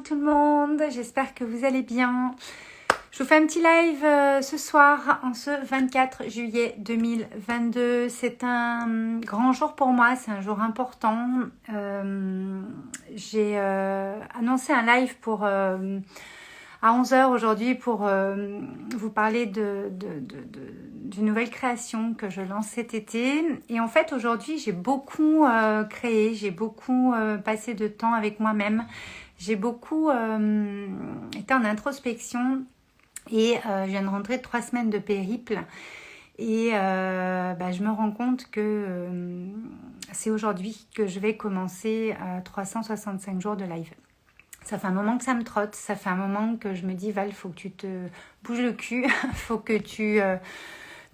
tout le monde, j'espère que vous allez bien. Je vous fais un petit live ce soir, en ce 24 juillet 2022. C'est un grand jour pour moi, c'est un jour important. J'ai annoncé un live à 11 heures aujourd'hui pour vous parler d'une nouvelle création que je lance cet été. Et en fait, aujourd'hui, j'ai beaucoup créé, j'ai beaucoup passé de temps avec moi-même. J'ai beaucoup été en introspection et je viens de rentrer de 3 semaines de périple. Et je me rends compte que c'est aujourd'hui que je vais commencer 365 jours de live. Ça fait un moment que ça me trotte, ça fait un moment que je me dis Val, faut que tu te bouges le cul, faut que tu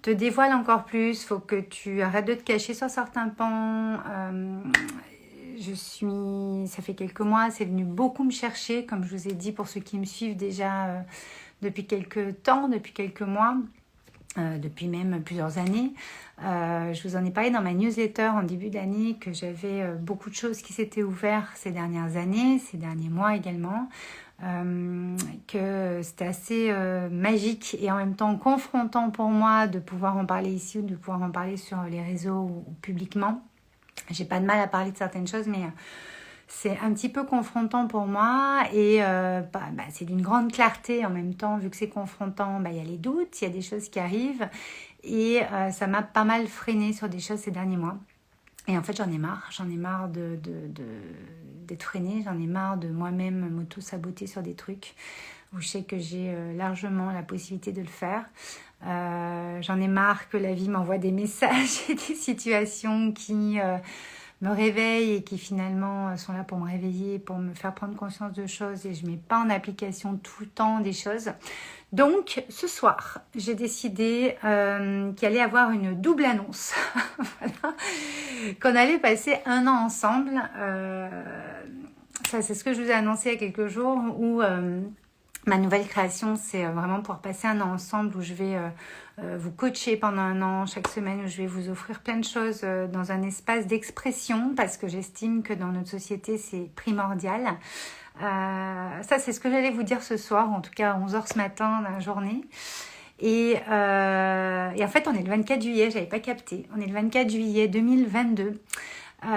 te dévoiles encore plus, faut que tu arrêtes de te cacher sur certains pans. Ça fait quelques mois, c'est venu beaucoup me chercher, comme je vous ai dit pour ceux qui me suivent déjà depuis quelques temps, depuis quelques mois. Depuis même plusieurs années. Je vous en ai parlé dans ma newsletter en début d'année que j'avais beaucoup de choses qui s'étaient ouvertes ces dernières années, ces derniers mois également, que c'était assez magique et en même temps confrontant pour moi de pouvoir en parler ici ou de pouvoir en parler sur les réseaux ou publiquement. J'ai pas de mal à parler de certaines choses, mais c'est un petit peu confrontant pour moi et c'est d'une grande clarté en même temps. Vu que c'est confrontant, il y a les doutes, il y a des choses qui arrivent et ça m'a pas mal freiné sur des choses ces derniers mois. Et en fait, j'en ai marre d'être freinée, j'en ai marre de moi-même m'auto-saboter sur des trucs où je sais que j'ai largement la possibilité de le faire. J'en ai marre que la vie m'envoie des messages et des situations qui me réveillent et qui finalement sont là pour me réveiller, pour me faire prendre conscience de choses et je ne mets pas en application tout le temps des choses. Donc ce soir, j'ai décidé qu'il allait y avoir une double annonce, voilà. Qu'on allait passer 1 an ensemble. Ça c'est ce que je vous ai annoncé il y a quelques jours où ma nouvelle création, c'est vraiment pour passer 1 an ensemble où je vais vous coacher pendant 1 an, chaque semaine, où je vais vous offrir plein de choses dans un espace d'expression parce que j'estime que dans notre société, c'est primordial. Ça, c'est ce que j'allais vous dire ce soir, en tout cas à 11h ce matin dans la journée. Et en fait, on est le 24 juillet, j'avais pas capté. On est le 24 juillet 2022.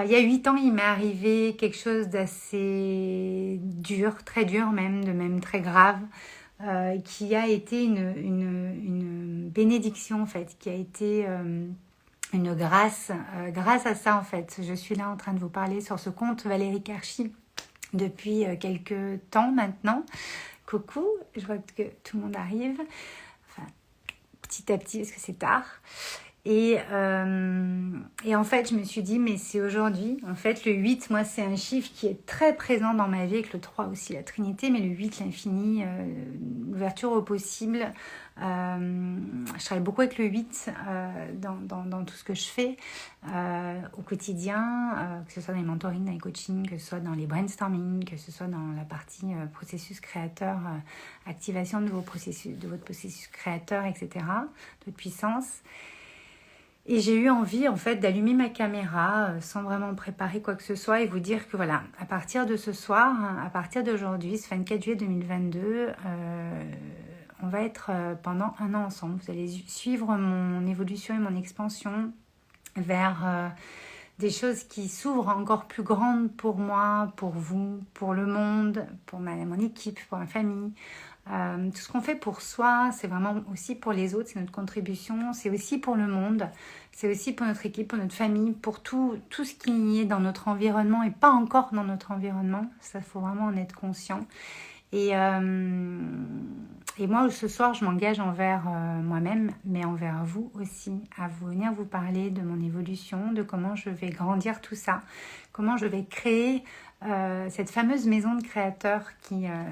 Il y a 8 ans, il m'est arrivé quelque chose d'assez dur, très dur même très grave, qui a été une bénédiction en fait, qui a été une grâce. Grâce à ça en fait, je suis là en train de vous parler sur ce compte Valérie Karchi depuis quelques temps maintenant. Coucou, je vois que tout le monde arrive, enfin petit à petit parce que c'est tard. Et en fait, je me suis dit, mais c'est aujourd'hui. En fait, le 8, moi, c'est un chiffre qui est très présent dans ma vie, avec le 3 aussi, la Trinité, mais le 8, l'infini, l'ouverture au possible. Je travaille beaucoup avec le 8 dans tout ce que je fais au quotidien, que ce soit dans les mentorings, dans les coachings, que ce soit dans les brainstorming, que ce soit dans la partie processus créateur, activation de votre processus créateur, etc., de votre puissance. Et j'ai eu envie en fait d'allumer ma caméra sans vraiment préparer quoi que ce soit et vous dire que voilà, à partir de ce soir, à partir d'aujourd'hui, ce 24 juillet 2022, on va être pendant 1 an ensemble. Vous allez suivre mon évolution et mon expansion vers des choses qui s'ouvrent encore plus grandes pour moi, pour vous, pour le monde, pour mon équipe, pour ma famille. Tout ce qu'on fait pour soi, c'est vraiment aussi pour les autres, c'est notre contribution, c'est aussi pour le monde, c'est aussi pour notre équipe, pour notre famille, pour tout ce qui est dans notre environnement et pas encore dans notre environnement. Ça, faut vraiment en être conscient. Et moi, ce soir, je m'engage envers moi-même, mais envers vous aussi, à venir vous parler de mon évolution, de comment je vais grandir tout ça, comment je vais créer cette fameuse maison de créateurs qui a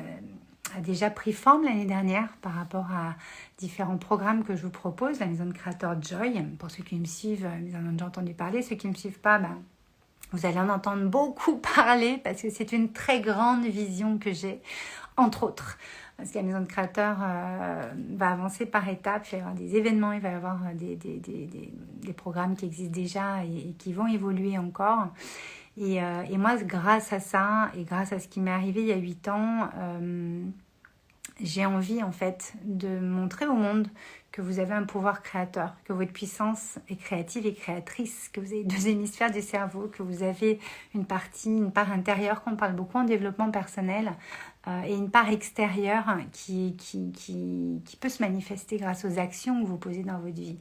déjà pris forme l'année dernière par rapport à différents programmes que je vous propose, la maison de créateur Joy. Pour ceux qui me suivent, ils en ont déjà entendu parler. Ceux qui ne me suivent pas, vous allez en entendre beaucoup parler parce que c'est une très grande vision que j'ai, entre autres. Parce que la maison de créateur va avancer par étapes, il va y avoir des événements, il va y avoir des programmes qui existent déjà et qui vont évoluer encore. Et moi, grâce à ça, et grâce à ce qui m'est arrivé il y a 8 ans, j'ai envie en fait de montrer au monde que vous avez un pouvoir créateur, que votre puissance est créative et créatrice, que vous avez 2 hémisphères du cerveau, que vous avez une part intérieure qu'on parle beaucoup en développement personnel, et une part extérieure qui peut se manifester grâce aux actions que vous posez dans votre vie.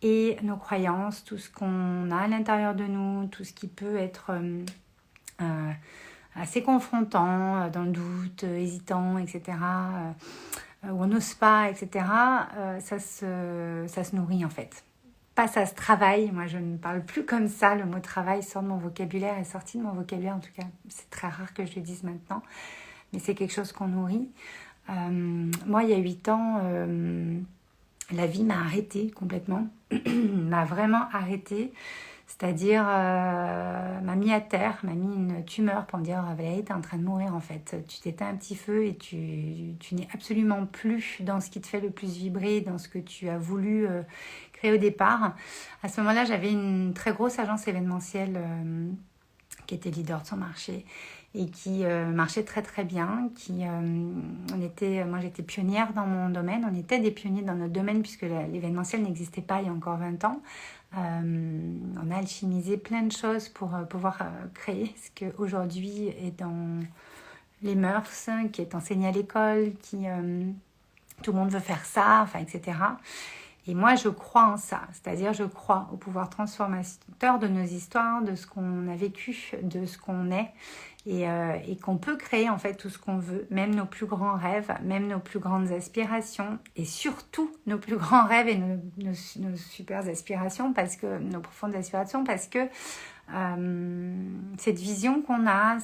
Et nos croyances, tout ce qu'on a à l'intérieur de nous, tout ce qui peut être assez confrontant, dans le doute, hésitant, etc., où on n'ose pas, etc., ça se nourrit en fait. Pas ça se travaille, moi je ne parle plus comme ça, le mot travail sort de mon vocabulaire, est sorti de mon vocabulaire en tout cas, c'est très rare que je le dise maintenant, mais c'est quelque chose qu'on nourrit. Moi il y a 8 ans, la vie m'a arrêtée complètement, m'a vraiment arrêtée. C'est-à-dire, m'a mis à terre, m'a mis une tumeur pour me dire Valérie, tu es en train de mourir en fait. Tu t'éteins un petit feu et tu n'es absolument plus dans ce qui te fait le plus vibrer, dans ce que tu as voulu créer au départ. À ce moment-là, j'avais une très grosse agence événementielle qui était leader de son marché et qui marchait très très bien. Moi j'étais pionnière dans mon domaine, on était des pionniers dans notre domaine puisque l'événementiel n'existait pas il y a encore 20 ans. On a alchimisé plein de choses pour pouvoir créer ce qu'aujourd'hui est dans les mœurs, qui est enseigné à l'école, tout le monde veut faire ça, enfin, etc. Et moi, je crois en ça, c'est-à-dire je crois au pouvoir transformateur de nos histoires, de ce qu'on a vécu, de ce qu'on est, et qu'on peut créer en fait tout ce qu'on veut, même nos plus grands rêves, même nos plus grandes aspirations, et surtout nos plus grands rêves et nos super aspirations, nos profondes aspirations, parce que cette vision qu'on a,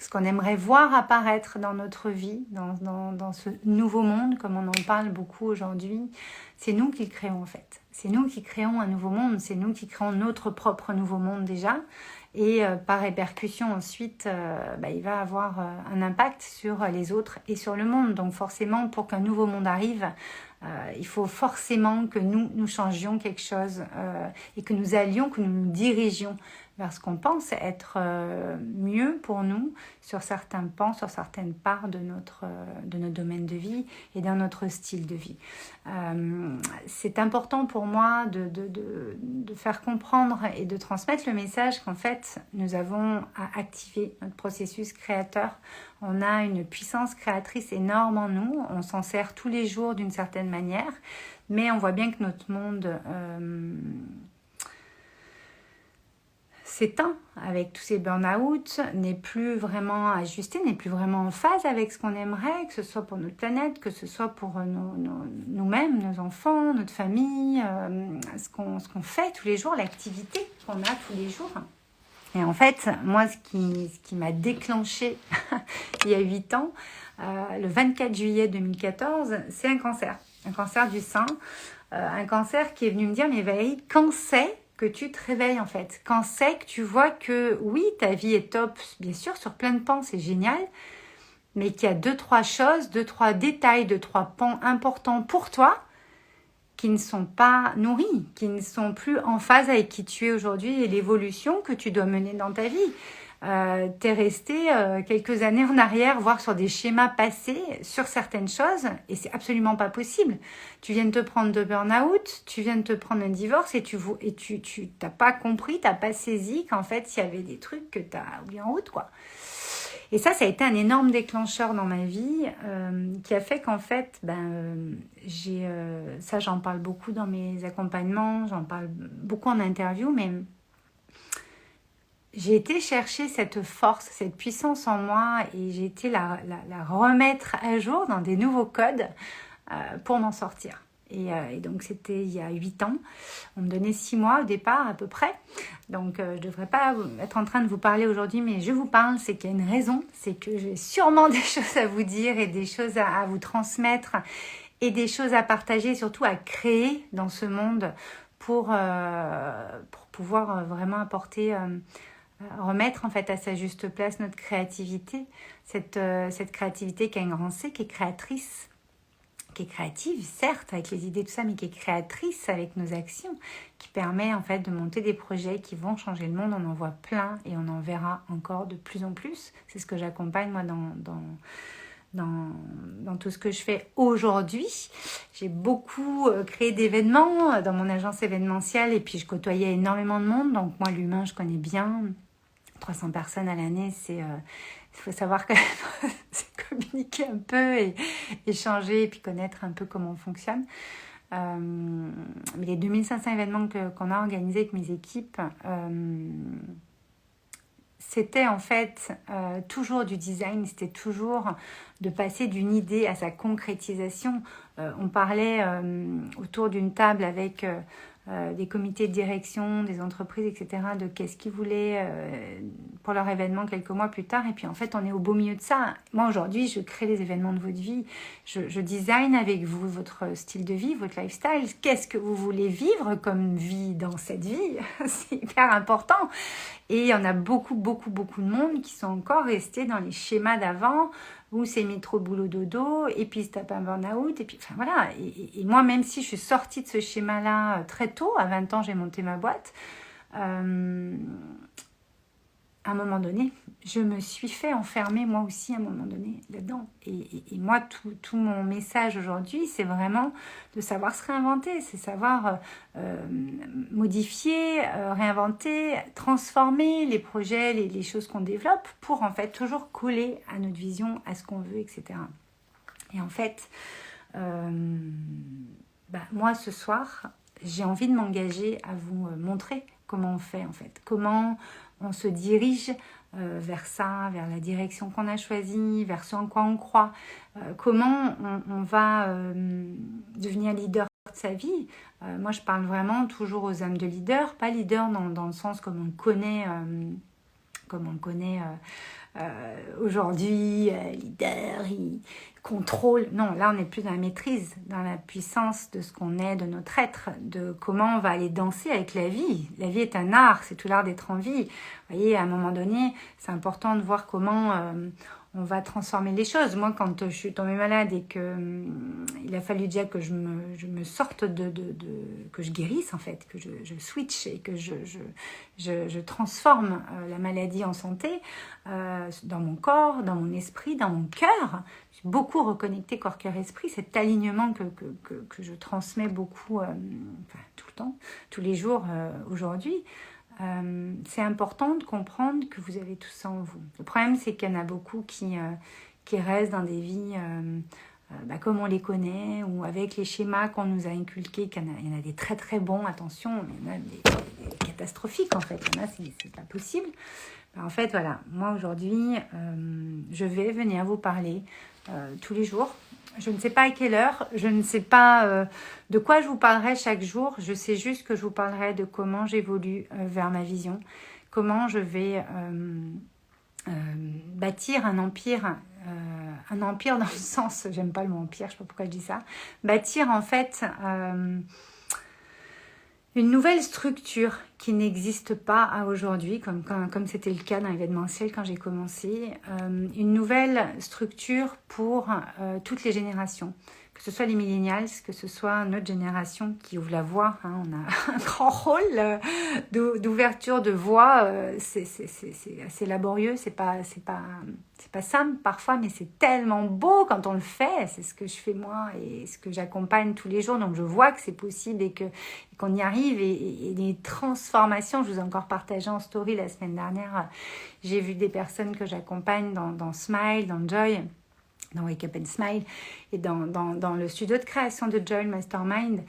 ce qu'on aimerait voir apparaître dans notre vie, dans ce nouveau monde, comme on en parle beaucoup aujourd'hui, c'est nous qui le créons en fait. C'est nous qui créons un nouveau monde, c'est nous qui créons notre propre nouveau monde déjà. Et par répercussion ensuite, il va avoir un impact sur les autres et sur le monde. Donc forcément, pour qu'un nouveau monde arrive, il faut forcément que nous changions quelque chose et que nous allions, que nous nous dirigions vers ce qu'on pense être mieux pour nous sur certains pans, sur certaines parts de notre domaine de vie et dans notre style de vie. C'est important pour moi de faire comprendre et de transmettre le message qu'en fait, nous avons à activer notre processus créateur. On a une puissance créatrice énorme en nous, on s'en sert tous les jours d'une certaine manière, mais on voit bien que notre monde s'éteint avec tous ces burn-out, n'est plus vraiment ajusté, n'est plus vraiment en phase avec ce qu'on aimerait, que ce soit pour notre planète, que ce soit pour nous-mêmes, nos enfants, notre famille, ce qu'on fait tous les jours, l'activité qu'on a tous les jours. Et en fait, moi, ce qui m'a déclenché il y a 8 ans, le 24 juillet 2014, c'est un cancer du sein, un cancer qui est venu me dire, mais Valérie, quand c'est que tu te réveilles en fait, quand c'est que tu vois que oui, ta vie est top, bien sûr, sur plein de pans, c'est génial, mais qu'il y a 2-3 choses, 2-3 détails, 2-3 pans importants pour toi qui ne sont pas nourris, qui ne sont plus en phase avec qui tu es aujourd'hui et l'évolution que tu dois mener dans ta vie. T'es resté quelques années en arrière, voire sur des schémas passés, sur certaines choses, et c'est absolument pas possible. Tu viens de te prendre de burn-out, tu viens de te prendre un divorce, et tu t'as pas compris, t'as pas saisi qu'en fait, il y avait des trucs que t'as oubliés en route, quoi. Et ça a été un énorme déclencheur dans ma vie, qui a fait qu'en fait, ça j'en parle beaucoup dans mes accompagnements, j'en parle beaucoup en interview, mais j'ai été chercher cette force, cette puissance en moi et j'ai été la remettre à jour dans des nouveaux codes pour m'en sortir. Et donc c'était il y a 8 ans, on me donnait 6 mois au départ à peu près, donc je ne devrais pas être en train de vous parler aujourd'hui, mais je vous parle, c'est qu'il y a une raison, c'est que j'ai sûrement des choses à vous dire et des choses à vous transmettre et des choses à partager, surtout à créer dans ce monde pour pouvoir vraiment apporter... remettre en fait à sa juste place notre créativité, cette créativité qui a un grand C, qui est créatrice, qui est créative, certes, avec les idées, tout ça, mais qui est créatrice avec nos actions, qui permet en fait de monter des projets qui vont changer le monde. On en voit plein et on en verra encore de plus en plus. C'est ce que j'accompagne moi dans tout ce que je fais aujourd'hui. J'ai beaucoup créé d'événements dans mon agence événementielle et puis je côtoyais énormément de monde. Donc moi, l'humain, je connais bien. 300 personnes à l'année, il faut savoir quand même c'est communiquer un peu et échanger et puis connaître un peu comment on fonctionne. Mais les 2500 événements qu'on a organisés avec mes équipes, c'était en fait toujours du design, c'était toujours de passer d'une idée à sa concrétisation. On parlait autour d'une table avec des comités de direction, des entreprises, etc., de qu'est-ce qu'ils voulaient pour leur événement quelques mois plus tard. Et puis en fait, on est au beau milieu de ça. Moi, aujourd'hui, je crée les événements de votre vie. Je design avec vous votre style de vie, votre lifestyle. Qu'est-ce que vous voulez vivre comme vie dans cette vie? C'est hyper important. Et il y en a beaucoup de monde qui sont encore restés dans les schémas d'avant, où c'est métro, boulot, dodo, et puis se tape un burn-out, et puis, enfin voilà. Et moi, même si je suis sortie de ce schéma-là très tôt, à 20 ans, j'ai monté ma boîte, à un moment donné, je me suis fait enfermer moi aussi à un moment donné là-dedans. Et moi, tout mon message aujourd'hui, c'est vraiment de savoir se réinventer, c'est savoir modifier, réinventer, transformer les projets, les choses qu'on développe pour en fait toujours coller à notre vision, à ce qu'on veut, etc. Et en fait, moi ce soir, j'ai envie de m'engager à vous montrer comment on fait en fait, comment on se dirige vers ça, vers la direction qu'on a choisie, vers ce en quoi on croit, comment on va devenir leader de sa vie. Moi, je parle vraiment toujours aux âmes de leader, pas leader dans le sens comme on le connaît aujourd'hui, leader, il contrôle. Non, là, on n'est plus dans la maîtrise, dans la puissance de ce qu'on est, de notre être, de comment on va aller danser avec la vie. La vie est un art, c'est tout l'art d'être en vie. Vous voyez, à un moment donné, c'est important de voir comment on va transformer les choses. Moi, quand je suis tombée malade et que il a fallu déjà que je me sorte que je guérisse en fait, que je switch et que je transforme la maladie en santé dans mon corps, dans mon esprit, dans mon cœur. Je suis beaucoup reconnectée corps, cœur, esprit. Cet alignement que je transmets beaucoup tout le temps, tous les jours aujourd'hui. C'est important de comprendre que vous avez tout ça en vous. Le problème, c'est qu'il y en a beaucoup qui restent dans des vies comme on les connaît ou avec les schémas qu'on nous a inculqués. Il y en a des très très bons, attention, mais il y en a des catastrophiques en fait. Il y en a, c'est pas possible. En fait, voilà, moi aujourd'hui, je vais venir vous parler tous les jours. Je ne sais pas à quelle heure, je ne sais pas de quoi je vous parlerai chaque jour. Je sais juste que je vous parlerai de comment j'évolue vers ma vision, comment je vais bâtir un empire dans le sens, j'aime pas le mot empire, je sais pas pourquoi je dis ça, bâtir en fait une nouvelle structure qui n'existe pas à aujourd'hui, comme c'était le cas dans l'événementiel quand j'ai commencé, une nouvelle structure pour toutes les générations, que ce soit les millennials, que ce soit notre génération qui ouvre la voie, hein, on a un grand rôle d'ouverture de voie, c'est assez laborieux, c'est pas simple parfois, mais c'est tellement beau quand on le fait. C'est ce que je fais moi et ce que j'accompagne tous les jours, donc je vois que c'est possible et qu'on y arrive et les transformations. Je vous ai encore partagé en story la semaine dernière, j'ai vu des personnes que j'accompagne dans Smile, dans Joy, dans Wake Up and Smile et dans le studio de création de Joy Mastermind,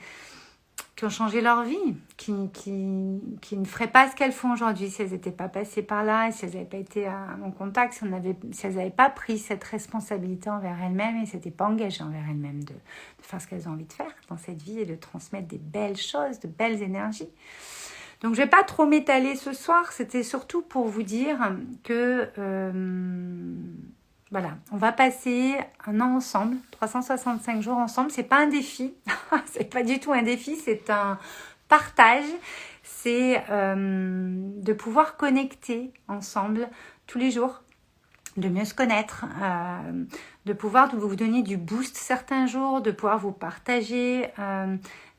qui ont changé leur vie, qui ne feraient pas ce qu'elles font aujourd'hui si elles n'étaient pas passées par là, si elles n'avaient pas été à mon contact, si elles n'avaient pas pris cette responsabilité envers elles-mêmes et ne s'étaient pas engagées envers elles-mêmes de faire ce qu'elles ont envie de faire dans cette vie et de transmettre des belles choses, de belles énergies. Donc je ne vais pas trop m'étaler ce soir, c'était surtout pour vous dire que voilà, on va passer un an ensemble, 365 jours ensemble. C'est pas un défi, c'est pas du tout un défi, c'est un partage. C'est de pouvoir connecter ensemble tous les jours de mieux se connaître, de pouvoir vous donner du boost certains jours, de pouvoir vous partager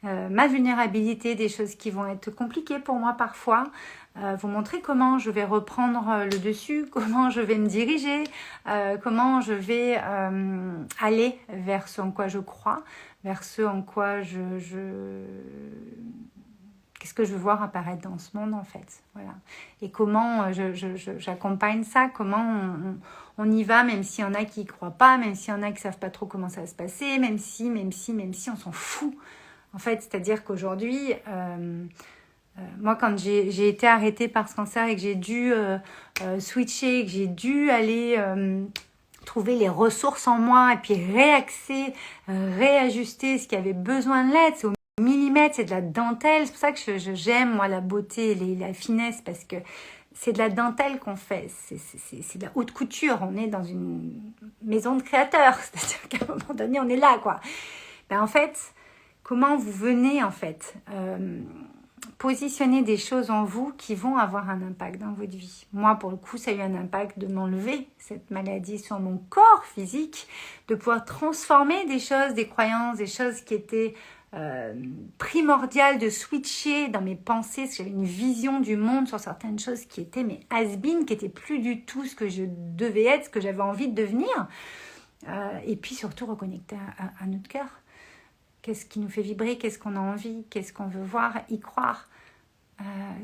ma vulnérabilité, des choses qui vont être compliquées pour moi parfois, vous montrer comment je vais reprendre le dessus, comment je vais me diriger, comment je vais aller vers ce en quoi je crois, vers ce en quoi qu'est-ce que je veux voir apparaître dans ce monde en fait, voilà. Et comment j'accompagne ça, comment on y va, même s'il y en a qui y croient pas, même s'il y en a qui savent pas trop comment ça va se passer, même si, on s'en fout. En fait, c'est-à-dire qu'aujourd'hui, moi quand j'ai été arrêtée par ce cancer et que j'ai dû switcher, que j'ai dû aller trouver les ressources en moi et puis réaxer, réajuster ce qui avait besoin de l'être, c'est au millimètre, c'est de la dentelle. C'est pour ça que j'aime moi la beauté, la finesse, parce que c'est de la dentelle qu'on fait, c'est de la haute couture. On est dans une maison de créateurs, c'est-à-dire qu'à un moment donné on est là quoi. Ben, en fait, comment vous venez en fait positionner des choses en vous qui vont avoir un impact dans votre vie. Moi, pour le coup, ça a eu un impact de m'enlever cette maladie sur mon corps physique, de pouvoir transformer des choses, des croyances, des choses qui étaient primordiales, de switcher dans mes pensées, parce que j'avais une vision du monde sur certaines choses qui étaient mes has-been, qui n'étaient plus du tout ce que je devais être, ce que j'avais envie de devenir. Et puis surtout reconnecter à notre cœur. Qu'est-ce qui nous fait vibrer, qu'est-ce qu'on a envie, qu'est-ce qu'on veut voir, y croire.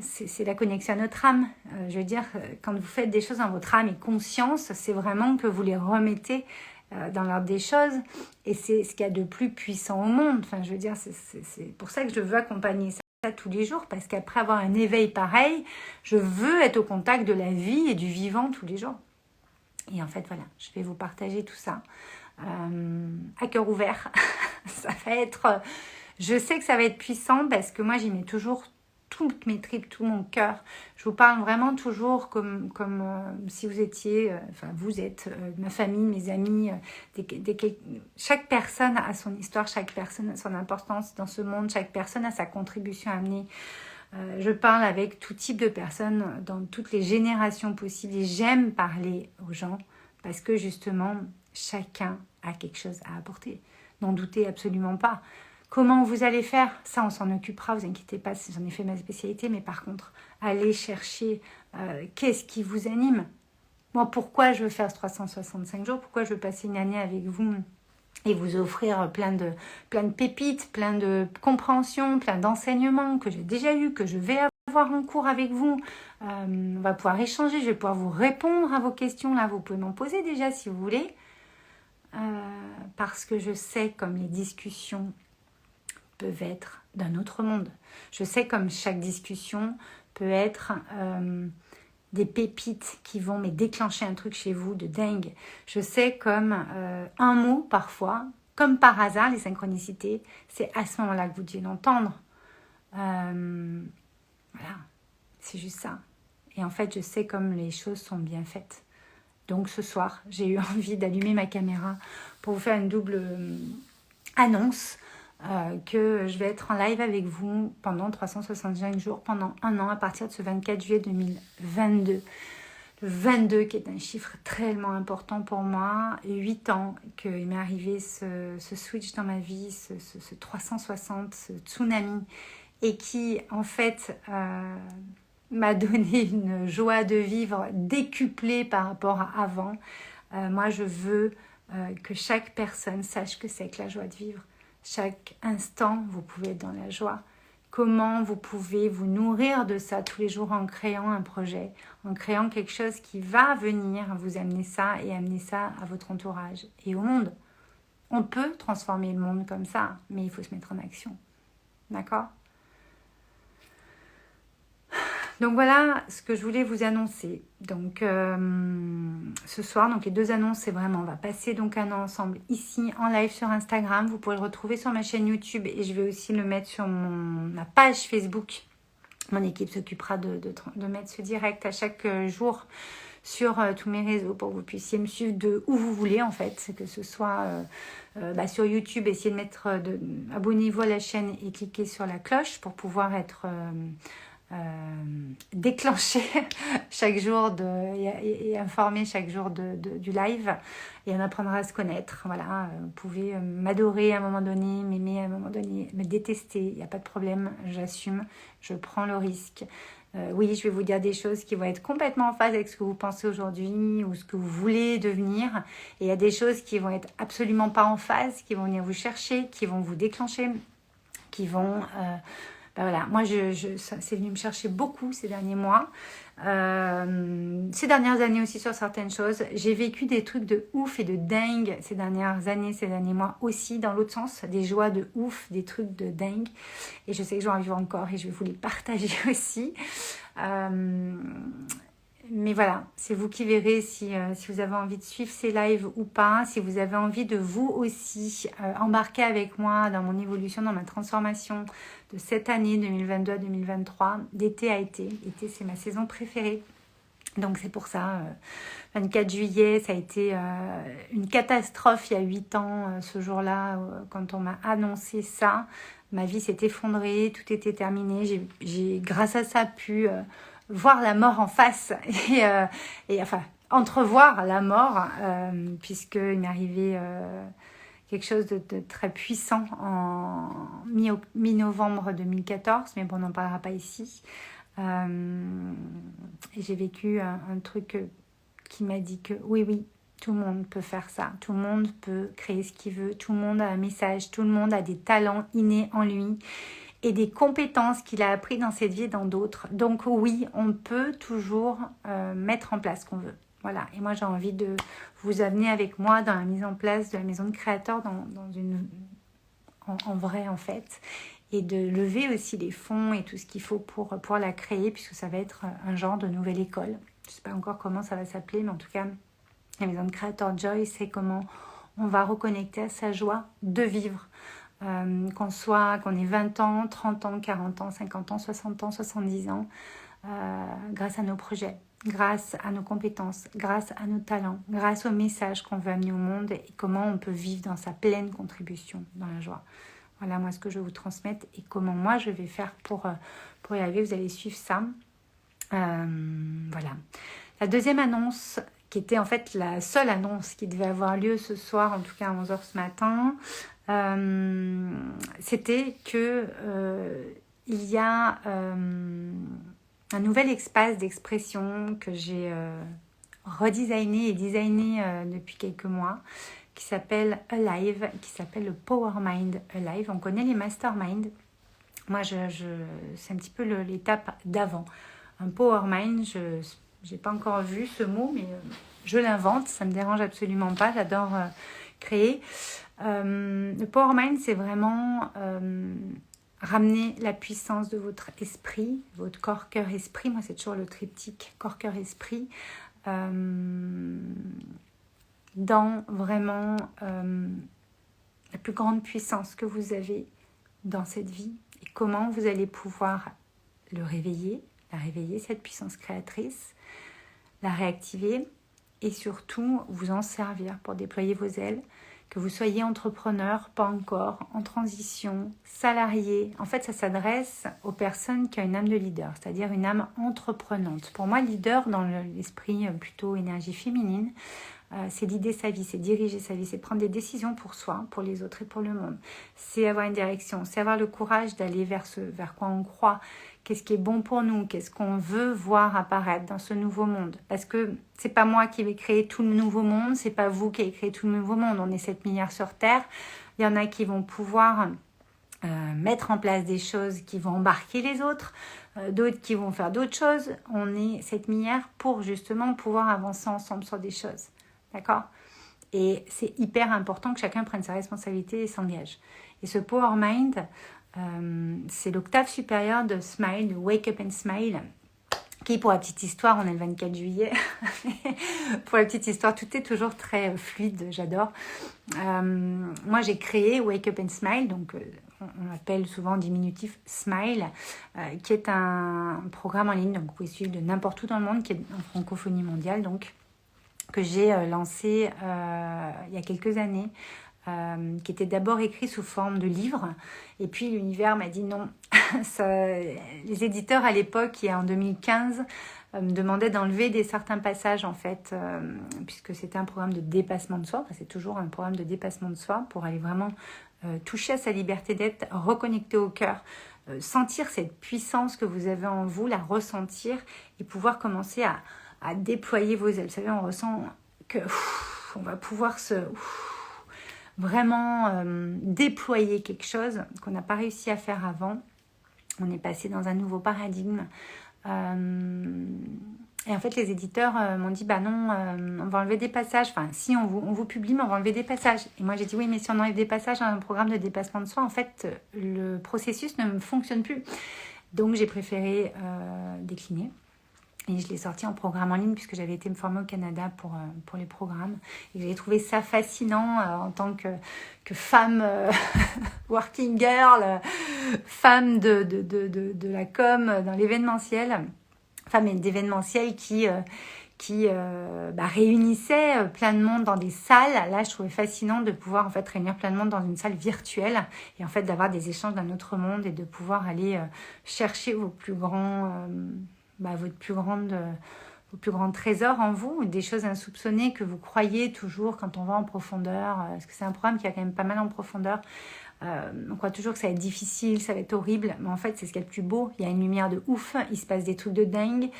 C'est la connexion à notre âme. Je veux dire, quand vous faites des choses dans votre âme et conscience, c'est vraiment que vous les remettez dans l'ordre des choses. Et c'est ce qu'il y a de plus puissant au monde. Enfin, je veux dire, c'est pour ça que je veux accompagner ça tous les jours. Parce qu'après avoir un éveil pareil, je veux être au contact de la vie et du vivant tous les jours. Et en fait, voilà, je vais vous partager tout ça à cœur ouvert. Ça va être... Je sais que ça va être puissant parce que moi, j'y mets toujours toutes mes tripes, tout mon cœur. Je vous parle vraiment toujours comme si vous étiez... enfin, vous êtes ma famille, mes amis. Chaque personne a son histoire, chaque personne a son importance dans ce monde, chaque personne a sa contribution à amener. Je parle avec tout type de personnes dans toutes les générations possibles et j'aime parler aux gens parce que justement, chacun a quelque chose à apporter. N'en doutez absolument pas. Comment vous allez faire? Ça, on s'en occupera, vous inquiétez pas, j'en ai fait ma spécialité, mais par contre, allez chercher qu'est-ce qui vous anime. Moi, pourquoi je veux faire ce 365 jours? Pourquoi je veux passer une année avec vous et vous offrir plein de pépites, plein de compréhension, plein d'enseignements que j'ai déjà eu, que je vais avoir en cours avec vous. On va pouvoir échanger, je vais pouvoir vous répondre à vos questions. Là, vous pouvez m'en poser déjà si vous voulez. Parce que je sais comme les discussions peuvent être d'un autre monde. Je sais comme chaque discussion peut être des pépites qui vont déclencher un truc chez vous de dingue. Je sais comme un mot parfois, comme par hasard, les synchronicités, c'est à ce moment-là que vous devez l'entendre. Voilà, c'est juste ça. Et en fait, je sais comme les choses sont bien faites. Donc ce soir, j'ai eu envie d'allumer ma caméra pour vous faire une double annonce que je vais être en live avec vous pendant 365 jours, pendant un an, à partir de ce 24 juillet 2022. Le 22 qui est un chiffre tellement important pour moi. 8 ans qu'il m'est arrivé ce switch dans ma vie, ce 360, ce tsunami, et qui en fait... m'a donné une joie de vivre décuplée par rapport à avant. Moi, je veux que chaque personne sache que c'est que la joie de vivre. Chaque instant, vous pouvez être dans la joie. Comment vous pouvez vous nourrir de ça tous les jours en créant un projet, en créant quelque chose qui va venir vous amener ça et amener ça à votre entourage et au monde. On peut transformer le monde comme ça, mais il faut se mettre en action. D'accord ? Donc voilà ce que je voulais vous annoncer. Donc ce soir, donc les deux annonces, c'est vraiment, on va passer donc un an ensemble ici en live sur Instagram. Vous pourrez le retrouver sur ma chaîne YouTube et je vais aussi le mettre sur ma page Facebook. Mon équipe s'occupera de mettre ce direct à chaque jour sur tous mes réseaux pour que vous puissiez me suivre de où vous voulez en fait, que ce soit sur YouTube, essayez de mettre abonnez-vous à la chaîne et cliquez sur la cloche pour pouvoir être déclencher chaque jour et informer chaque jour du live et on apprendra à se connaître. Voilà, vous pouvez m'adorer à un moment donné, m'aimer à un moment donné, me détester, il n'y a pas de problème, j'assume, je prends le risque. Oui, je vais vous dire des choses qui vont être complètement en phase avec ce que vous pensez aujourd'hui ou ce que vous voulez devenir. Et il y a des choses qui vont être absolument pas en phase, qui vont venir vous chercher, qui vont vous déclencher, qui vont... voilà, moi, c'est venu me chercher beaucoup ces derniers mois. Ces dernières années aussi sur certaines choses. J'ai vécu des trucs de ouf et de dingue ces dernières années, ces derniers mois aussi, dans l'autre sens. Des joies de ouf, des trucs de dingue. Et je sais que je vais en vivre encore et je vais vous les partager aussi. Mais voilà, c'est vous qui verrez si vous avez envie de suivre ces lives ou pas, si vous avez envie de vous aussi embarquer avec moi dans mon évolution, dans ma transformation de cette année 2022 à 2023, d'été à été. Été, c'est ma saison préférée. Donc c'est pour ça, 24 juillet, ça a été une catastrophe il y a 8 ans, ce jour-là, quand on m'a annoncé ça. Ma vie s'est effondrée, tout était terminé. J'ai grâce à ça, pu... voir la mort en face et enfin entrevoir la mort puisqu'il m'est arrivé quelque chose de très puissant en mi-novembre 2014, mais bon on n'en parlera pas ici. Et j'ai vécu un truc qui m'a dit que oui, tout le monde peut faire ça, tout le monde peut créer ce qu'il veut, tout le monde a un message, tout le monde a des talents innés en lui et des compétences qu'il a appris dans cette vie et dans d'autres. Donc oui, on peut toujours mettre en place ce qu'on veut. Voilà, et moi j'ai envie de vous amener avec moi dans la mise en place de la maison de créateur en vrai en fait, et de lever aussi les fonds et tout ce qu'il faut pour la créer, puisque ça va être un genre de nouvelle école. Je ne sais pas encore comment ça va s'appeler, mais en tout cas, la maison de créateur Joy, c'est comment on va reconnecter à sa joie de vivre. Qu'on ait 20 ans, 30 ans, 40 ans, 50 ans, 60 ans, 70 ans, grâce à nos projets, grâce à nos compétences, grâce à nos talents, grâce aux messages qu'on veut amener au monde et comment on peut vivre dans sa pleine contribution, dans la joie. Voilà, moi, ce que je vais vous transmettre et comment moi, je vais faire pour y arriver. Vous allez suivre ça. Voilà. La deuxième annonce, qui était en fait la seule annonce qui devait avoir lieu ce soir, en tout cas à 11h ce matin, c'était que il y a un nouvel espace d'expression que j'ai redesigné et designé depuis quelques mois, qui s'appelle Alive, qui s'appelle le Power Mind Alive. On connaît les masterminds. Moi, c'est un petit peu l'étape d'avant. Un Power Mind, je n'ai pas encore vu ce mot, mais je l'invente. Ça ne me dérange absolument pas. J'adore créer. Le Power Mind, c'est vraiment ramener la puissance de votre esprit, votre corps, cœur, esprit. Moi, c'est toujours le triptyque corps, cœur, esprit. Dans vraiment la plus grande puissance que vous avez dans cette vie et comment vous allez pouvoir la réveiller, cette puissance créatrice, la réactiver et surtout vous en servir pour déployer vos ailes, que vous soyez entrepreneur, pas encore, en transition, salarié. En fait, ça s'adresse aux personnes qui ont une âme de leader, c'est-à-dire une âme entreprenante. Pour moi, leader dans l'esprit plutôt énergie féminine, c'est l'idée sa vie, c'est diriger sa vie, c'est prendre des décisions pour soi, pour les autres et pour le monde. C'est avoir une direction, c'est avoir le courage d'aller vers quoi on croit, qu'est-ce qui est bon pour nous, qu'est-ce qu'on veut voir apparaître dans ce nouveau monde. Parce que c'est pas moi qui vais créer tout le nouveau monde, c'est pas vous qui allez créer tout le nouveau monde. On est 7 milliards sur Terre. Il y en a qui vont pouvoir mettre en place des choses qui vont embarquer les autres, d'autres qui vont faire d'autres choses. On est 7 milliards pour justement pouvoir avancer ensemble sur des choses. D'accord ? Et c'est hyper important que chacun prenne sa responsabilité et s'engage. Et ce Power Mind, c'est l'octave supérieure de Smile, de Wake Up and Smile, qui, pour la petite histoire, on est le 24 juillet. Pour la petite histoire, tout est toujours très fluide, j'adore. Moi, j'ai créé Wake Up and Smile, donc on l'appelle souvent en diminutif Smile, qui est un programme en ligne, donc vous pouvez suivre de n'importe où dans le monde, qui est en francophonie mondiale, donc que j'ai lancé il y a quelques années qui était d'abord écrit sous forme de livre. Et puis l'univers m'a dit non. Les éditeurs à l'époque, et en 2015, me demandaient d'enlever certains passages en fait, puisque c'était un programme de dépassement de soi. Enfin, c'est toujours un programme de dépassement de soi pour aller vraiment toucher à sa liberté d'être, reconnecter au cœur, sentir cette puissance que vous avez en vous, la ressentir et pouvoir commencer à déployer vos ailes. Vous savez, on ressent que on va pouvoir vraiment déployer quelque chose qu'on n'a pas réussi à faire avant. On est passé dans un nouveau paradigme. Et en fait, les éditeurs m'ont dit, bah non, on va enlever des passages. Enfin, si on vous publie, mais on va enlever des passages. Et moi, j'ai dit, oui, mais si on enlève des passages dans un programme de dépassement de soi, en fait, le processus ne fonctionne plus. Donc, j'ai préféré décliner. Et je l'ai sorti en programme en ligne puisque j'avais été me former au Canada pour les programmes. Et j'ai trouvé ça fascinant en tant que femme working girl, femme de la com dans l'événementiel, femme d'événementiel qui réunissait plein de monde dans des salles. Là, je trouvais fascinant de pouvoir en fait réunir plein de monde dans une salle virtuelle et en fait d'avoir des échanges d'un autre monde et de pouvoir aller chercher vos plus grands... vos plus grands trésors en vous, des choses insoupçonnées que vous croyez toujours quand on va en profondeur, parce que c'est un programme qui a quand même pas mal en profondeur. On croit toujours que ça va être difficile, ça va être horrible, mais en fait c'est ce qu'il y a de plus beau. Il y a une lumière de ouf, il se passe des trucs de dingue,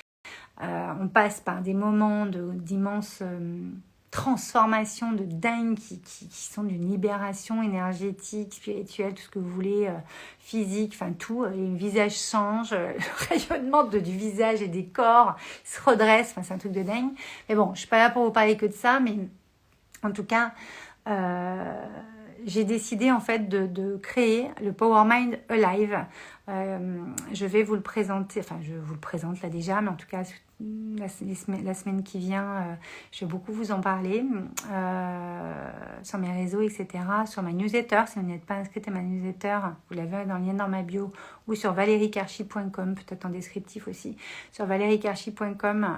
on passe par des moments d'immense transformation de dingue qui sont d'une libération énergétique, spirituelle, tout ce que vous voulez, physique, enfin tout. Les visages changent, le rayonnement du visage et des corps se redresse, enfin c'est un truc de dingue. Mais bon, je suis pas là pour vous parler que de ça, mais en tout cas, j'ai décidé en fait de créer le Power Mind Alive. Je vais vous le présenter, enfin je vous le présente là déjà, mais en tout cas la semaine qui vient, je vais beaucoup vous en parler sur mes réseaux, etc. Sur ma newsletter, si vous n'êtes pas inscrite à ma newsletter, vous l'avez dans le lien dans ma bio ou sur valériekarchi.com, peut-être en descriptif aussi. Sur valériekarchi.com,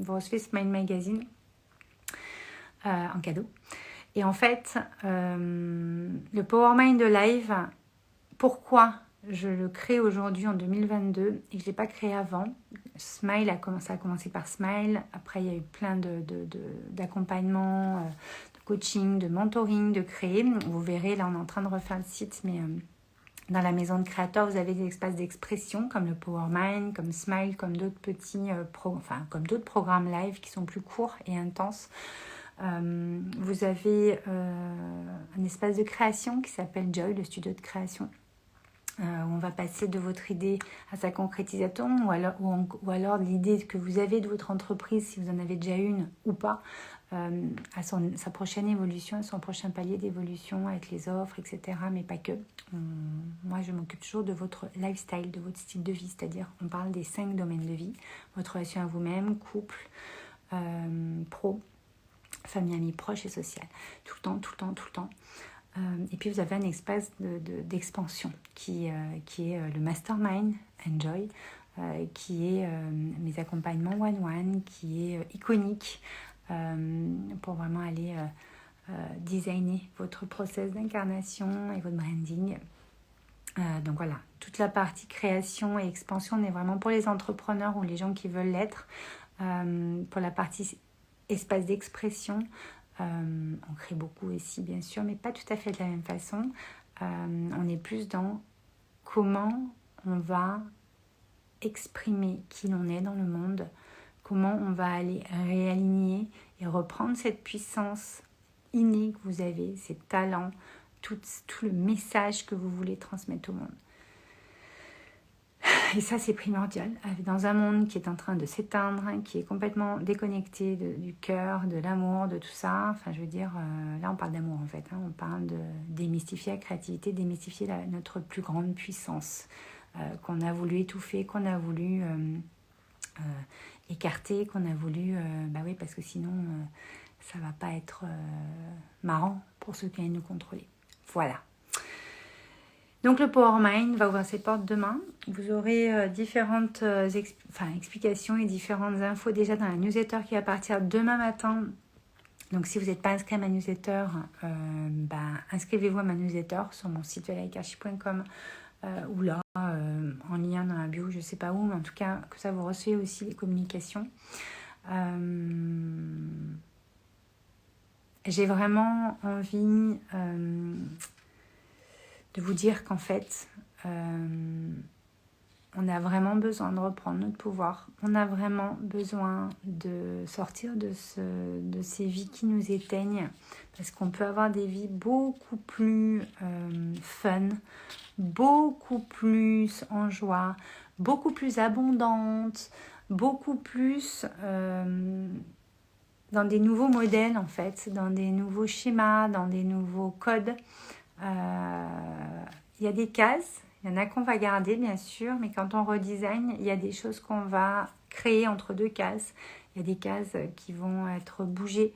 vous recevez ce Mind Magazine en cadeau. Et en fait, le Power Mind Live, pourquoi je le crée aujourd'hui en 2022 et que je ne l'ai pas créé avant. Smile ça a commencé par Smile. Après, il y a eu plein d'accompagnements, de coaching, de mentoring, de créer. Vous verrez, là, on est en train de refaire le site, mais dans la maison de créateurs, vous avez des espaces d'expression comme le Power Mind, comme Smile, comme d'autres petits comme d'autres programmes live qui sont plus courts et intenses. Vous avez un espace de création qui s'appelle Joy, le studio de création. Où on va passer de votre idée à sa concrétisation ou alors de l'idée que vous avez de votre entreprise, si vous en avez déjà une ou pas, à sa prochaine évolution, son prochain palier d'évolution avec les offres, etc. Mais pas que. Moi, je m'occupe toujours de votre lifestyle, de votre style de vie, c'est-à-dire on parle des 5 domaines de vie, votre relation à vous-même, couple, pro, famille, amis, proches et social. Tout le temps. Et puis vous avez un espace d'expansion qui est le Mastermind Enjoy, qui est mes accompagnements one-one, qui est iconique pour vraiment aller designer votre process d'incarnation et votre branding. Donc voilà, toute la partie création et expansion, on est vraiment pour les entrepreneurs ou les gens qui veulent l'être. Pour la partie espace d'expression, on crée beaucoup aussi bien sûr, mais pas tout à fait de la même façon. On est plus dans comment on va exprimer qui l'on est dans le monde, comment on va aller réaligner et reprendre cette puissance innée que vous avez, ces talents, tout le message que vous voulez transmettre au monde. Et ça, c'est primordial. Dans un monde qui est en train de s'éteindre, qui est complètement déconnecté du cœur, de l'amour, de tout ça. Enfin, je veux dire, là, on parle d'amour, en fait. On parle de démystifier la créativité, démystifier notre plus grande puissance qu'on a voulu étouffer, qu'on a voulu écarter, qu'on a voulu... oui, parce que sinon, ça va pas être marrant pour ceux qui viennent nous contrôler. Voilà. Donc le Power Mind va ouvrir ses portes demain. Vous aurez différentes explications et différentes infos déjà dans la newsletter qui va partir demain matin. Donc, si vous n'êtes pas inscrit à ma newsletter, inscrivez-vous à ma newsletter sur mon site valericarchi.com ou là, en lien dans la bio, je ne sais pas où, mais en tout cas, que ça vous recevez aussi les communications. J'ai vraiment envie de vous dire qu'en fait, on a vraiment besoin de reprendre notre pouvoir. On a vraiment besoin de sortir de ces vies qui nous éteignent. Parce qu'on peut avoir des vies beaucoup plus fun, beaucoup plus en joie, beaucoup plus abondantes, beaucoup plus dans des nouveaux modèles en fait, dans des nouveaux schémas, dans des nouveaux codes. Il y a des cases. Il y en a qu'on va garder, bien sûr, mais quand on redesign, il y a des choses qu'on va créer entre deux cases. Il y a des cases qui vont être bougées.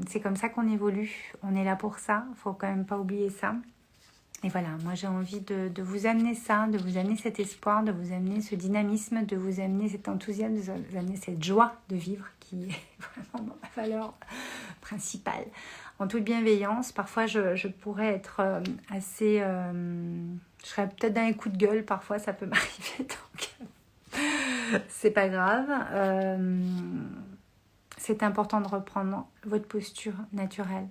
C'est comme ça qu'on évolue. On est là pour ça. Il ne faut quand même pas oublier ça. Et voilà, moi j'ai envie de vous amener ça, de vous amener cet espoir, de vous amener ce dynamisme, de vous amener cet enthousiasme, de vous amener cette joie de vivre qui est vraiment ma valeur principale. En toute bienveillance, parfois je pourrais être assez... je serais peut-être dans les coups de gueule, parfois ça peut m'arriver, donc c'est pas grave. C'est important de reprendre votre posture naturelle,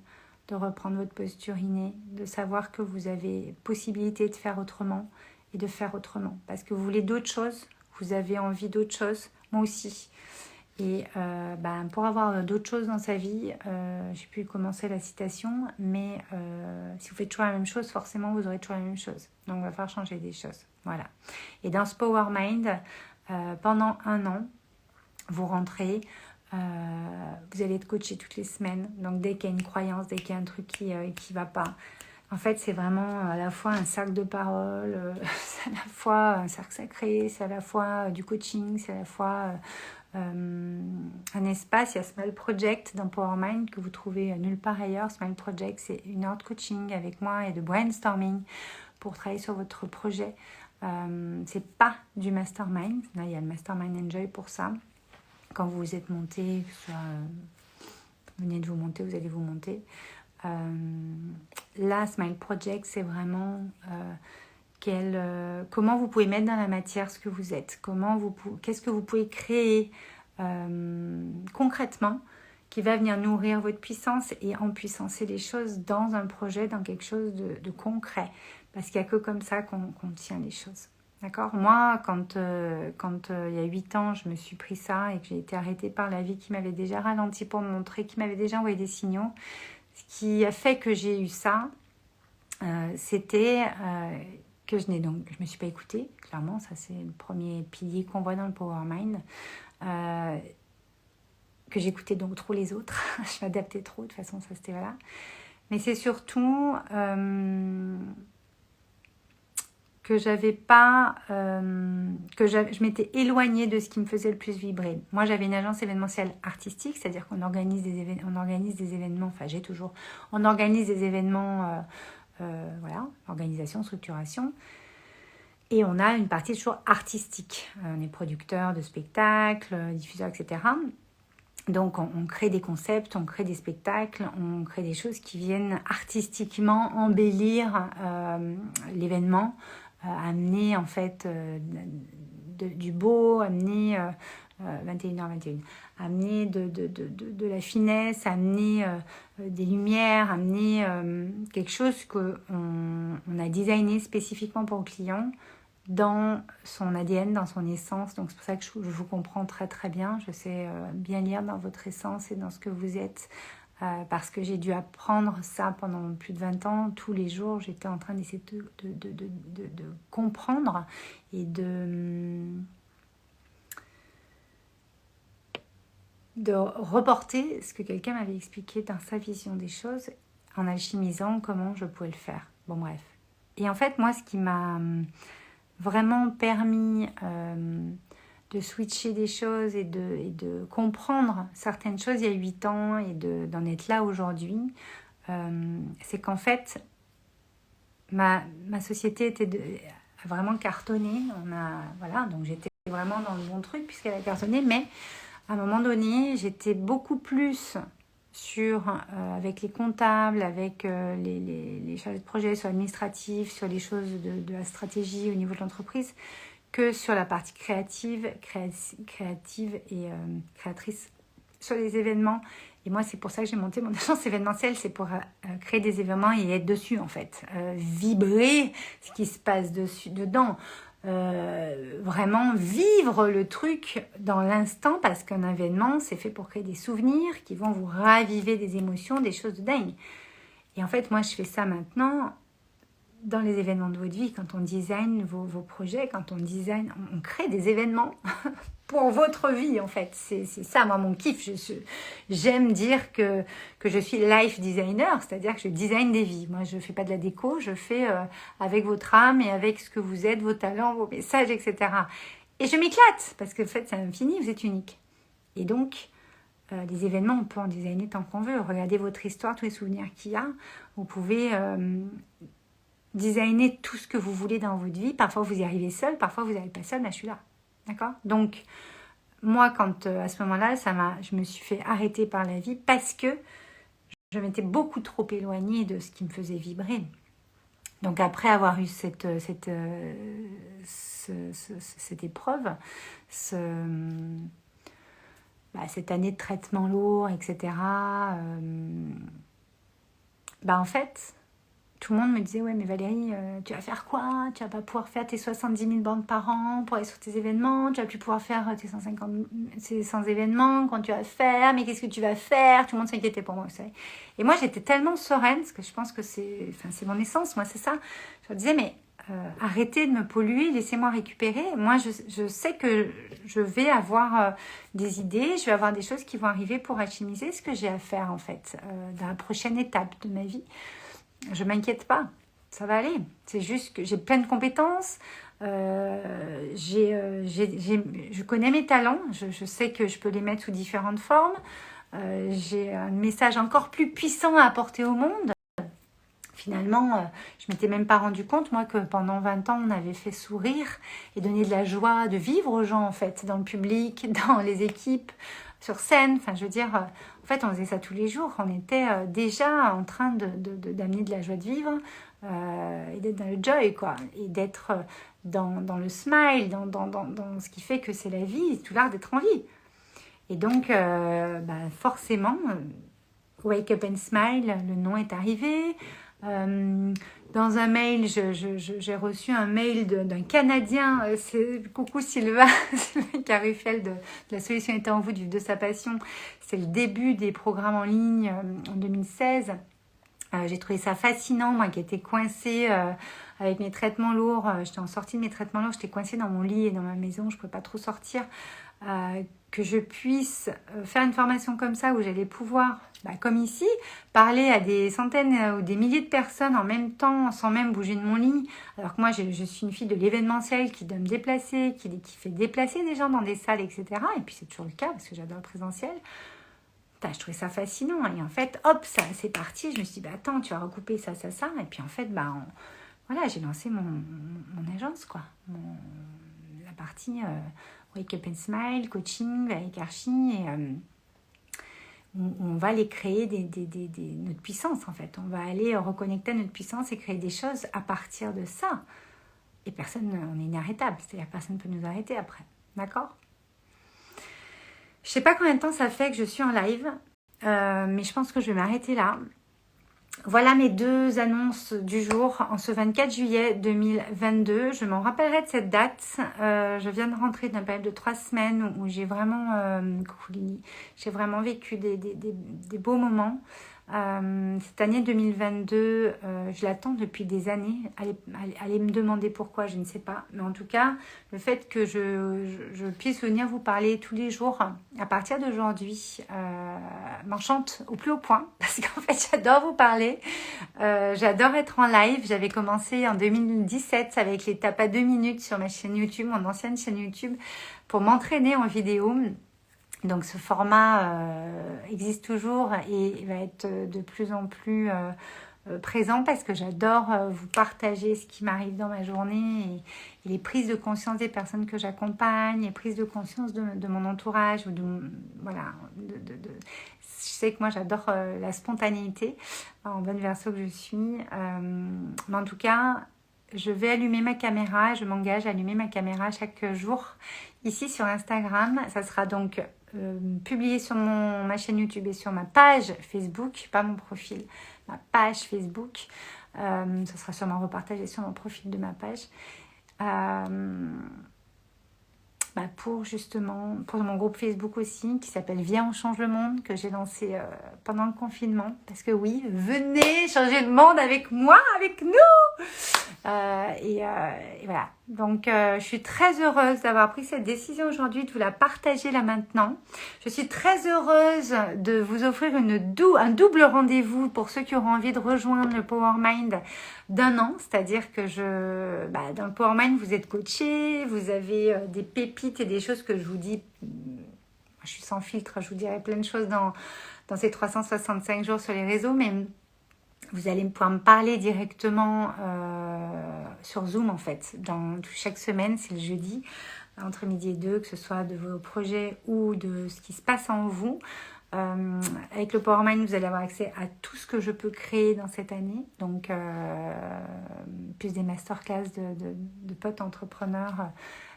de reprendre votre posture innée, de savoir que vous avez possibilité de faire autrement et de faire autrement. Parce que vous voulez d'autres choses, vous avez envie d'autres choses, moi aussi. Et pour avoir d'autres choses dans sa vie, j'ai pu commencer la citation, mais si vous faites toujours la même chose, forcément vous aurez toujours la même chose. Donc il va falloir changer des choses. Voilà. Et dans ce Power Mind, pendant 1 an, vous rentrez, vous allez être coaché toutes les semaines. Donc dès qu'il y a une croyance, dès qu'il y a un truc qui ne va pas, en fait c'est vraiment à la fois un cercle de parole, c'est à la fois un cercle sacré, c'est à la fois du coaching, c'est à la fois... un espace, il y a Smile Project dans Power Mind que vous trouvez nulle part ailleurs. Smile Project, c'est 1 heure de coaching avec moi et de brainstorming pour travailler sur votre projet. C'est pas du mastermind. Là, il y a le mastermind Enjoy pour ça. Quand vous vous êtes monté, soit vous venez de vous monter, vous allez vous monter. Là, Smile Project, c'est vraiment... comment vous pouvez mettre dans la matière ce que vous êtes, qu'est-ce que vous pouvez créer concrètement qui va venir nourrir votre puissance et empuissancer les choses dans un projet, dans quelque chose de concret. Parce qu'il n'y a que comme ça qu'on tient les choses. D'accord ? Moi, quand il y a 8 ans, je me suis pris ça et que j'ai été arrêtée par la vie qui m'avait déjà ralenti pour me montrer, qui m'avait déjà envoyé des signaux, ce qui a fait que j'ai eu ça, c'était... que je me suis pas écoutée, clairement, ça c'est le premier pilier qu'on voit dans le Power Mind, que j'écoutais donc trop les autres, je m'adaptais trop, de toute façon ça c'était voilà. Mais c'est surtout que j'avais pas, je m'étais éloignée de ce qui me faisait le plus vibrer. Moi j'avais une agence événementielle artistique, c'est-à-dire qu'on organise des événements, enfin j'ai toujours, on organise des événements... organisation, structuration. Et on a une partie toujours artistique. On est producteur de spectacles, diffuseur, etc. Donc on crée des concepts, on crée des spectacles, on crée des choses qui viennent artistiquement embellir l'événement, amener en fait du beau, amener 21h21, amener de la finesse, amener des lumières, amener quelque chose qu'on a designé spécifiquement pour le client dans son ADN, dans son essence. Donc c'est pour ça que je vous comprends très très bien. Je sais bien lire dans votre essence et dans ce que vous êtes, parce que j'ai dû apprendre ça pendant plus de 20 ans. Tous les jours, j'étais en train d'essayer de comprendre et de reporter ce que quelqu'un m'avait expliqué dans sa vision des choses en alchimisant comment je pouvais le faire. Bon bref. Et en fait, moi, ce qui m'a vraiment permis de switcher des choses et de comprendre certaines choses il y a 8 ans et d'en être là aujourd'hui, c'est qu'en fait, ma société a vraiment cartonné. Donc j'étais vraiment dans le bon truc puisqu'elle a cartonné, mais à un moment donné, j'étais beaucoup plus avec les comptables, avec les chargés de projet, sur l'administratif, sur les choses de la stratégie au niveau de l'entreprise, que sur la partie créative et créatrice sur les événements. Et moi, c'est pour ça que j'ai monté mon agence événementielle, c'est pour créer des événements et être dessus, en fait. Vibrer ce qui se passe dedans. Vraiment vivre le truc dans l'instant, parce qu'un événement, c'est fait pour créer des souvenirs qui vont vous raviver des émotions, des choses de dingue. Et en fait, moi, je fais ça maintenant dans les événements de votre vie, quand on design vos projets, quand on crée des événements pour votre vie, en fait. C'est ça, moi, mon kiff. J'aime dire que je suis life designer, c'est-à-dire que je design des vies. Moi, je ne fais pas de la déco, je fais avec votre âme et avec ce que vous êtes, vos talents, vos messages, etc. Et je m'éclate, parce que en fait, c'est infini, vous êtes unique. Et donc, les événements, on peut en designer tant qu'on veut. Regardez votre histoire, tous les souvenirs qu'il y a. Vous pouvez designer tout ce que vous voulez dans votre vie. Parfois, vous y arrivez seul, parfois, vous n'arrivez pas seul, mais je suis là. D'accord ? Donc, moi, quand à ce moment-là, je me suis fait arrêter par la vie parce que je m'étais beaucoup trop éloignée de ce qui me faisait vibrer. Donc, après avoir eu cette épreuve, cette année de traitement lourd, etc., en fait, tout le monde me disait, ouais, mais Valérie, tu vas faire quoi? Tu vas pas pouvoir faire tes 70 000 bandes par an pour aller sur tes événements. Tu vas plus pouvoir faire tes 100 événements. Quand tu vas faire, mais qu'est-ce que tu vas faire? Tout le monde s'inquiétait pour moi, vous savez. Et moi, j'étais tellement sereine, parce que je pense que c'est mon essence, moi, c'est ça. Je me disais, mais arrêtez de me polluer, laissez-moi récupérer. Moi, je sais que je vais avoir des idées, je vais avoir des choses qui vont arriver pour alchimiser ce que j'ai à faire, en fait, dans la prochaine étape de ma vie. Je m'inquiète pas, ça va aller. C'est juste que j'ai plein de compétences, je connais mes talents, je sais que je peux les mettre sous différentes formes. J'ai un message encore plus puissant à apporter au monde. Finalement, je m'étais même pas rendu compte, moi, que pendant 20 ans, on avait fait sourire et donner de la joie de vivre aux gens, en fait, dans le public, dans les équipes, sur scène. Enfin, je veux dire, en fait, on faisait ça tous les jours. On était déjà en train d'amener de la joie de vivre et d'être dans le joy, quoi. Et d'être dans le smile, dans ce qui fait que c'est la vie, tout l'art d'être en vie. Et donc, forcément, Wake Up and Smile, le nom est arrivé. Dans un mail, j'ai reçu un mail d'un Canadien, c'est coucou Sylvain, Sylvain Carufel de La Solution était en vous, du Vivre de sa passion. C'est le début des programmes en ligne en 2016. J'ai trouvé ça fascinant, moi qui étais coincée avec mes traitements lourds. J'étais en sortie de mes traitements lourds, j'étais coincée dans mon lit et dans ma maison, je ne pouvais pas trop sortir. Que je puisse faire une formation comme ça où j'allais pouvoir, comme ici, parler à des centaines ou des milliers de personnes en même temps sans même bouger de mon lit. Alors que moi, je suis une fille de l'événementiel qui doit me déplacer, qui fait déplacer des gens dans des salles, etc. Et puis c'est toujours le cas parce que j'adore le présentiel. Je trouvais ça fascinant. Et en fait, hop, ça c'est parti. Je me suis dit, attends, tu vas recouper ça. Et puis en fait, voilà, j'ai lancé mon agence, quoi. La partie... Wake Up and Smile, coaching avec Archie, et on va aller créer notre puissance, en fait. On va aller reconnecter à notre puissance et créer des choses à partir de ça. Et personne, on est inarrêtable, c'est-à-dire personne ne peut nous arrêter après. D'accord ? Je ne sais pas combien de temps ça fait que je suis en live, mais je pense que je vais m'arrêter là. Voilà mes deux annonces du jour en ce 24 juillet 2022. Je m'en rappellerai de cette date. Je viens de rentrer d'une période de 3 semaines où j'ai vraiment, vécu des beaux moments. Cette année 2022, je l'attends depuis des années. Allez me demander pourquoi, je ne sais pas. Mais en tout cas, le fait que je puisse venir vous parler tous les jours à partir d'aujourd'hui m'enchante au plus haut point. Parce qu'en fait, j'adore vous parler. J'adore être en live. J'avais commencé en 2017 avec les tapes à 2 minutes sur ma chaîne YouTube, mon ancienne chaîne YouTube, pour m'entraîner en vidéo. Donc ce format existe toujours et va être de plus en plus présent parce que j'adore vous partager ce qui m'arrive dans ma journée et les prises de conscience des personnes que j'accompagne, les prises de conscience de mon entourage ou sais que moi, j'adore la spontanéité, en bonne verso que je suis. Mais en tout cas, je vais allumer ma caméra. Je m'engage à allumer ma caméra chaque jour ici sur Instagram. Ça sera donc publié sur ma chaîne YouTube et sur ma page Facebook, pas mon profil, ma page Facebook. Ça sera sûrement repartagé sur mon profil de ma page. Pour justement, pour mon groupe Facebook aussi, qui s'appelle Viens, on change le monde, que j'ai lancé pendant le confinement. Parce que oui, venez changer le monde avec moi, avec nous. Et voilà. Donc, je suis très heureuse d'avoir pris cette décision aujourd'hui, de vous la partager là maintenant. Je suis très heureuse de vous offrir un double rendez-vous pour ceux qui auront envie de rejoindre le Power Mind d'1 an. C'est-à-dire que dans le Power Mind, vous êtes coaché, vous avez des pépites et des choses que je vous dis. Je suis sans filtre, je vous dirai plein de choses dans ces 365 jours sur les réseaux, mais vous allez pouvoir me parler directement sur Zoom en fait. Chaque semaine, c'est le jeudi, entre midi et 2, que ce soit de vos projets ou de ce qui se passe en vous. Avec le Power Mind, vous allez avoir accès à tout ce que je peux créer dans cette année. Donc, plus des masterclass de potes entrepreneurs,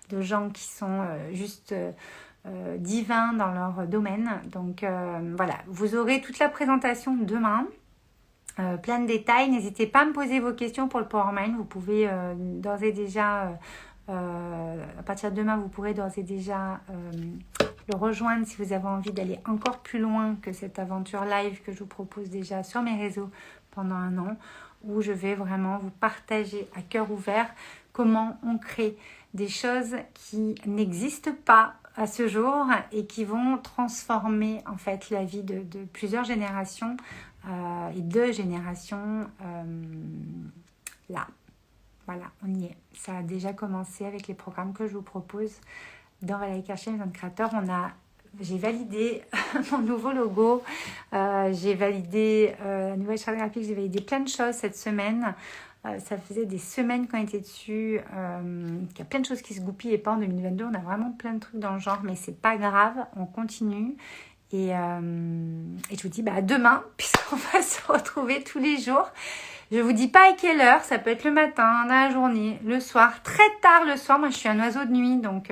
de gens qui sont juste divins dans leur domaine. Donc, voilà, vous aurez toute la présentation demain. Plein de détails. N'hésitez pas à me poser vos questions pour le Power Mind. Vous pouvez d'ores et déjà, à partir de demain, vous pourrez d'ores et déjà le rejoindre si vous avez envie d'aller encore plus loin que cette aventure live que je vous propose déjà sur mes réseaux pendant 1 an, où je vais vraiment vous partager à cœur ouvert comment on crée des choses qui n'existent pas à ce jour et qui vont transformer en fait la vie de plusieurs générations et 2 générations là. Voilà, on y est. Ça a déjà commencé avec les programmes que je vous propose dans Relayka Maison de Créateur. J'ai validé mon nouveau logo, j'ai validé la nouvelle charte graphique, j'ai validé plein de choses cette semaine. Ça faisait des semaines qu'on était dessus, qu'il y a plein de choses qui se goupillent pas en 2022. On a vraiment plein de trucs dans le genre, mais c'est pas grave, on continue. Et je vous dis à demain, puisqu'on va se retrouver tous les jours. Je vous dis pas à quelle heure, ça peut être le matin, dans la journée, le soir, très tard le soir. Moi, je suis un oiseau de nuit, donc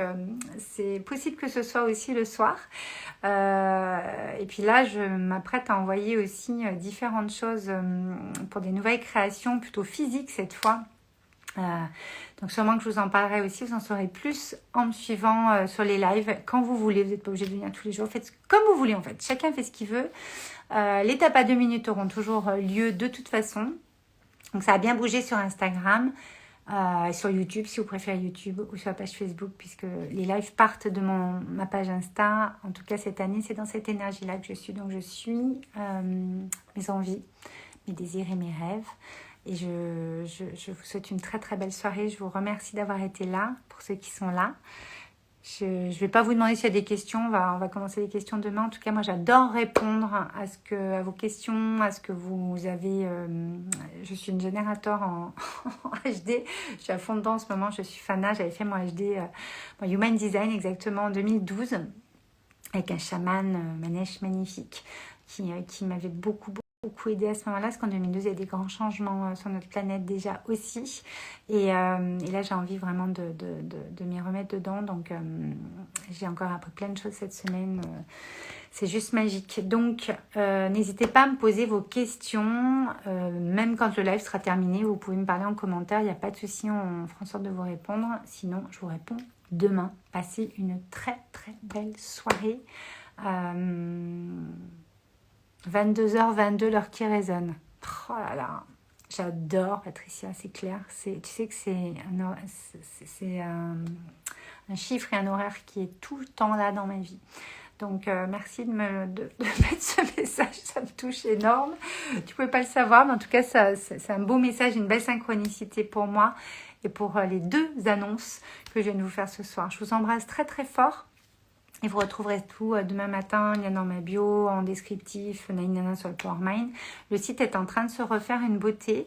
c'est possible que ce soit aussi le soir. Et puis là, je m'apprête à envoyer aussi différentes choses pour des nouvelles créations, plutôt physiques cette fois. Donc sûrement que je vous en parlerai aussi, vous en saurez plus en me suivant sur les lives quand vous voulez. Vous n'êtes pas obligé de venir tous les jours, faites comme vous voulez en fait, chacun fait ce qu'il veut. Les tapes à 2 minutes auront toujours lieu de toute façon. Donc ça a bien bougé sur Instagram, sur YouTube si vous préférez YouTube, ou sur la page Facebook, puisque les lives partent de ma page Insta. En tout cas cette année, c'est dans cette énergie-là que je suis. Donc je suis mes envies, mes désirs et mes rêves. Et je vous souhaite une très très belle soirée. Je vous remercie d'avoir été là, pour ceux qui sont là. Je ne vais pas vous demander s'il y a des questions. On va commencer les questions demain. En tout cas, moi, j'adore répondre à vos questions, à ce que vous avez. Je suis une générateur en HD. Je suis à fond dedans en ce moment. Je suis fanat. J'avais fait mon HD, mon Human Design exactement en 2012 avec un chaman Manesh magnifique qui m'avait beaucoup aidé à ce moment-là, parce qu'en 2012, il y a des grands changements sur notre planète déjà aussi. Et là, j'ai envie vraiment de m'y remettre dedans. Donc, j'ai encore appris plein de choses cette semaine. C'est juste magique. Donc, n'hésitez pas à me poser vos questions. Même quand le live sera terminé, vous pouvez me parler en commentaire. il n'y a pas de souci, on fera en sorte de vous répondre. Sinon, je vous réponds demain. Passez une très, très belle soirée. 22h22, l'heure qui résonne. Oh là là, j'adore Patricia, c'est clair. Tu sais que c'est un chiffre et un horaire qui est tout le temps là dans ma vie. Donc, merci de mettre ce message, ça me touche énorme. Tu ne pouvais pas le savoir, mais en tout cas, c'est un beau message, une belle synchronicité pour moi et pour les 2 annonces que je viens de vous faire ce soir. Je vous embrasse très très fort. Et vous retrouverez tout demain matin, il y a dans ma bio, en descriptif, Nainana sur le Power Mind. Le site est en train de se refaire une beauté.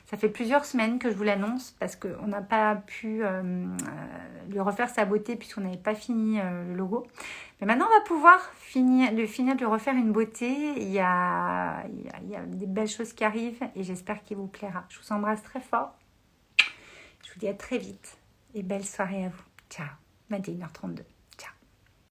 Ça fait plusieurs semaines que je vous l'annonce parce qu'on n'a pas pu lui refaire sa beauté puisqu'on n'avait pas fini le logo. Mais maintenant, on va pouvoir finir de lui refaire une beauté. Il y a des belles choses qui arrivent et j'espère qu'il vous plaira. Je vous embrasse très fort. Je vous dis à très vite et belle soirée à vous. Ciao, 21h32.